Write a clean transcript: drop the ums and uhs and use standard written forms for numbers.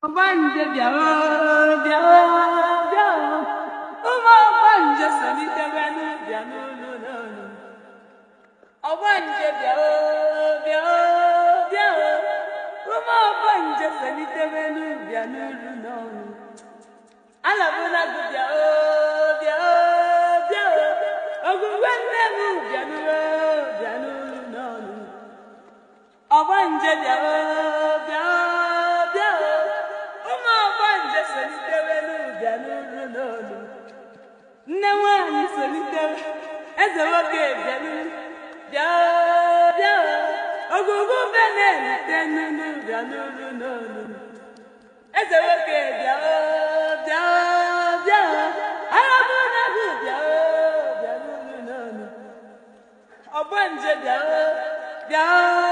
Obanje biao, biao, biao. Uma obanje salite benu bianu lulu. Obanje biao, biao, biao. Uma obanje salite benu bianu lulu. Alabuna biao, biao, biao. Ogwenne mu bianu, bianu lulu. Obanje biao, biao. Nawani solitaire, ezoke bianu, biao, biao. Ogugu benene tenunu bianu nunu. Ezoke biao, biao, biao. Arabuna biao, bianu nunu. Obanje biao, biao.